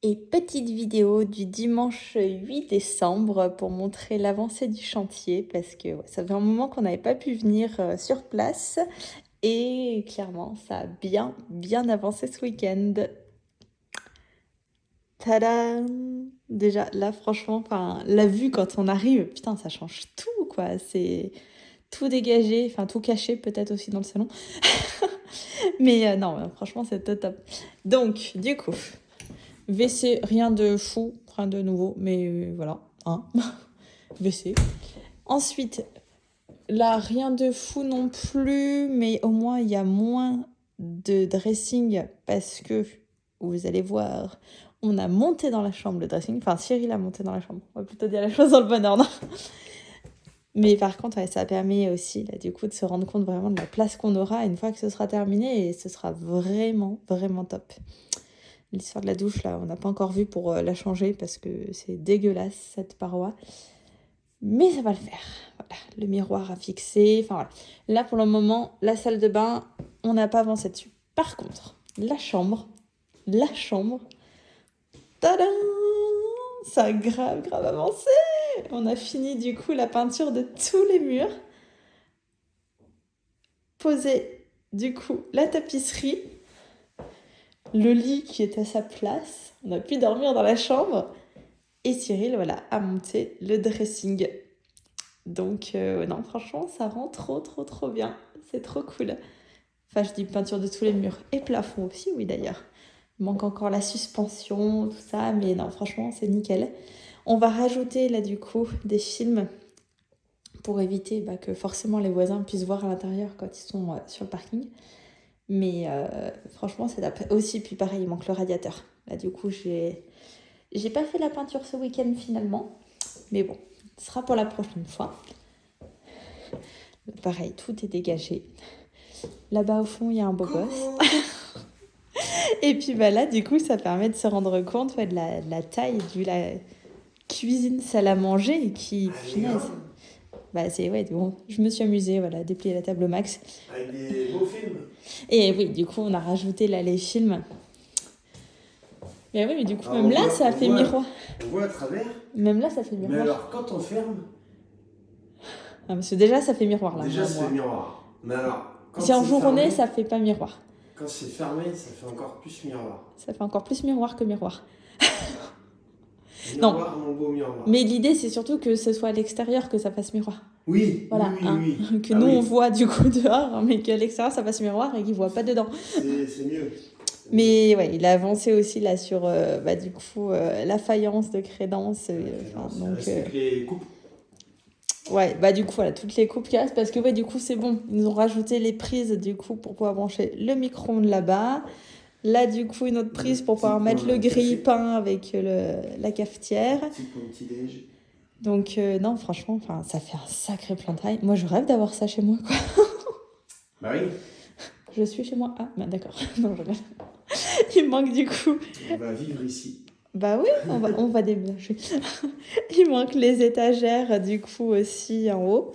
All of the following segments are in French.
Et petite vidéo du dimanche 8 décembre pour montrer l'avancée du chantier parce que ouais, ça fait un moment qu'on n'avait pas pu venir sur place et clairement ça a bien avancé ce week-end. Tadam! Déjà là franchement, enfin la vue quand on arrive, putain ça change tout quoi, c'est tout dégagé, enfin tout caché peut-être aussi dans le salon. Mais non, franchement c'est top. Donc du coup, WC, rien de fou, rien de nouveau, mais voilà, hein, WC. Ensuite, là, rien de fou non plus, mais au moins il y a moins de dressing parce que, vous allez voir, on a monté dans la chambre le dressing. Enfin, Cyril a monté dans la chambre. On va plutôt dire la chose dans le bon ordre. Mais par contre, ouais, ça permet aussi, là, du coup, de se rendre compte vraiment de la place qu'on aura une fois que ce sera terminé et ce sera vraiment top. L'histoire de la douche, là, on n'a pas encore vu pour la changer parce que c'est dégueulasse, cette paroi. Mais ça va le faire. Voilà, le miroir à fixer. Enfin, voilà. Là, pour le moment, la salle de bain, on n'a pas avancé dessus. Par contre, la chambre, tadam! Ça a grave avancé. On a fini, du coup, la peinture de tous les murs. Posé, du coup, la tapisserie. Le lit qui est à sa place. On a pu dormir dans la chambre. Et Cyril, voilà, a monté le dressing. Donc, non, franchement, ça rend trop bien. C'est trop cool. Enfin, je dis peinture de tous les murs. Et plafond aussi, oui, d'ailleurs. Il manque encore la suspension, tout ça. Mais non, franchement, c'est nickel. On va rajouter, là, du coup, des films pour éviter que forcément les voisins puissent voir à l'intérieur quand ils sont sur le parking. Mais franchement, c'est top. Aussi, puis pareil, il manque le radiateur. Là, du coup, j'ai pas fait la peinture ce week-end, finalement. Mais bon, ce sera pour la prochaine fois. Pareil, tout est dégagé. Là-bas au fond, il y a un beau gosse. Et puis là, du coup, ça permet de se rendre compte de la taille de la cuisine salle à manger qui, finesse. C'est ouais, bon, je me suis amusée, voilà, déplier la table au max. Avec des beaux films. Et oui, du coup, on a rajouté là les films. Mais oui, mais du coup, Alors, même là, ça fait miroir. On voit à travers. Même là, ça fait miroir. Mais alors, quand on ferme. Ah, parce que déjà, ça fait miroir là. Déjà, ça fait miroir. Mais alors, quand si en journée, fermé, ça fait pas miroir. Quand c'est fermé, ça fait encore plus miroir. Ça fait encore plus miroir que miroir. Miroir, mon beau miroir. Mais l'idée, c'est surtout que ce soit à l'extérieur que ça fasse miroir. Oui, voilà, oui. Que nous, on voit du coup dehors, mais qu'à l'extérieur, ça fasse miroir et qu'ils ne voient pas dedans. C'est mieux. Mais ouais, il a avancé aussi là sur du coup la faïence de crédence. Donc, les coupes. Ouais, du coup, voilà, toutes les coupes qui restent parce que ouais, du coup, c'est bon. Ils nous ont rajouté les prises du coup pour pouvoir brancher le micro-ondes là-bas. Là, du coup, une autre prise pour pouvoir mettre le grille-pain avec la cafetière. Petit déj. Donc, non, franchement, ça fait un sacré plein de travail. Moi, je rêve d'avoir ça chez moi, quoi. Bah oui. Je suis chez moi. Ah, d'accord. Non, je rêve. Il manque du coup. On va vivre ici. Bah oui, on va déménager. Il manque les étagères, du coup, aussi en haut.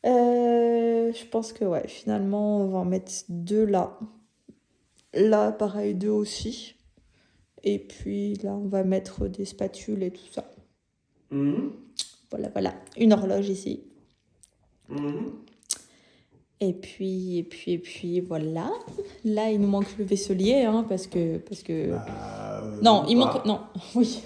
Je pense que, ouais, finalement, on va en mettre 2 là. Là, pareil, 2 aussi. Et puis là, on va mettre des spatules et tout ça. Voilà. Une horloge ici. Et puis voilà. Là, il nous manque le vaisselier, hein, parce que... non, il manque... Non, oui.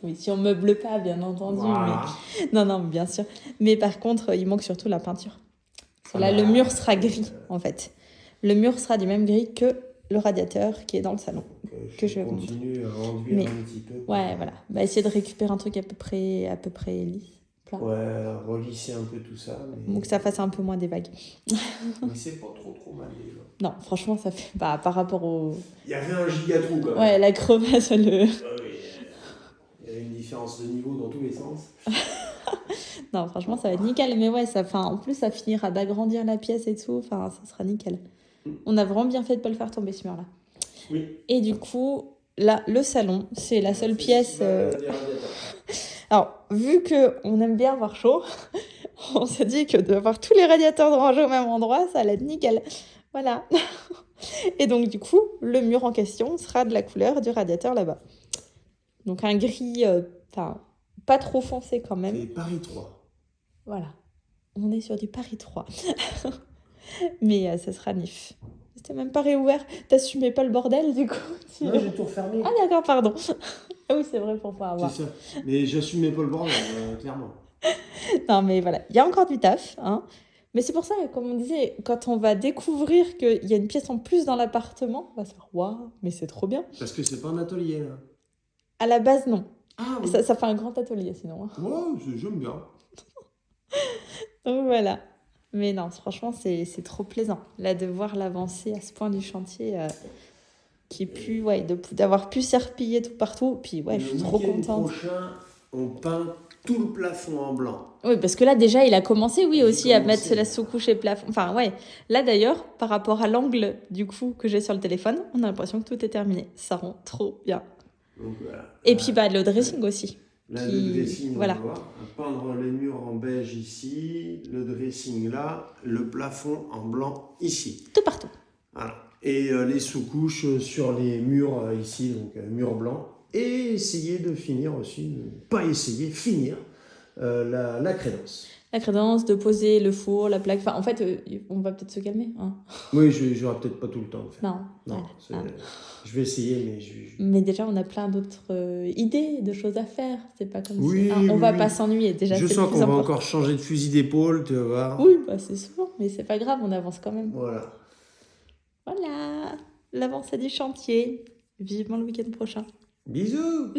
Oui, si on meuble pas, bien entendu. Voilà. Mais... Non, bien sûr. Mais par contre, il manque surtout la peinture. Là, le mur sera gris, en fait. Le mur sera du même gris que le radiateur qui est dans le salon. Que je vais vous montrer. Continue à enduire un petit peu. Ouais, voilà. Essayer de récupérer un truc à peu près lisse. Plat. Ouais, relisser un peu tout ça. Mais... Donc que ça fasse un peu moins des vagues. Mais c'est pas trop mal déjà. Non, franchement, ça fait... par rapport au... Il y avait un gigatrou quand même. Ouais, la crevasse, Il y avait une différence de niveau dans tous les sens. Non, franchement, ça va être nickel. Mais ouais, en plus, ça finira d'agrandir la pièce et tout. Ça sera nickel. On a vraiment bien fait de ne pas le faire tomber, ce mur-là. Oui. Et du coup, là, le salon, c'est la seule pièce... Alors, vu qu'on aime bien avoir chaud, on s'est dit que d'avoir tous les radiateurs rangés au même endroit, ça allait être nickel. Voilà. Et donc, du coup, le mur en question sera de la couleur du radiateur là-bas. Donc, un gris, enfin, pas trop foncé quand même. C'est Paris 3. Voilà. On est sur du Paris 3. Mais ça sera nif. C'était même pas réouvert. T'assumais pas le bordel, du coup. Non, j'ai tout refermé. Ah, d'accord, pardon. Ah oui, c'est vrai, pour pas avoir. C'est ça. Mais j'assumais pas le bordel, clairement. Non, mais voilà, il y a encore du taf, hein. Mais c'est pour ça, comme on disait, quand on va découvrir qu'il y a une pièce en plus dans l'appartement, on va se dire, waouh, mais c'est trop bien. Parce que c'est pas un atelier, là. À la base, non. Ah oui. Ça fait un grand atelier, sinon, hein. Ouais, j'aime bien. Donc voilà. Mais non, franchement, c'est trop plaisant, là, de voir l'avancée à ce point du chantier, qui est plus, ouais, d'avoir pu s'arpiller tout partout. Puis, ouais, je suis trop Le week-end contente. prochain, on peint tout le plafond en blanc. Oui, parce que là, déjà, il a commencé, oui, J'ai aussi à commencé. mettre la sous-couche et plafond. Enfin, ouais. Là, d'ailleurs, par rapport à l'angle, du coup, que j'ai sur le téléphone, on a l'impression que tout est terminé. Ça rend trop bien. Donc voilà. Et puis, bah, le dressing aussi. Là, qui- le dressing, voilà. on va voir. Peindre les murs en beige ici, le dressing là, le plafond en blanc ici. Tout partout. Voilà. Et les sous-couches sur les murs ici, donc mur blanc. Et essayer de finir aussi, pas essayer, finir la crédence. La crédence, de poser le four, la plaque. Enfin, en fait, on va peut-être se calmer, hein. Oui, j'aurai peut-être pas tout le temps de faire. Non. Non, voilà. je vais essayer, mais Mais déjà, on a plein d'autres idées, de choses à faire. C'est pas comme Oui, si... hein, on va oui. pas s'ennuyer. Déjà, je c'est sens le qu'on plus va important. encore changer de fusil d'épaule, tu vas voir. Oui, bah, c'est souvent. Mais c'est pas grave, on avance quand même. Voilà. Voilà, l'avancée du chantier. Vivement le week-end prochain. Bisous.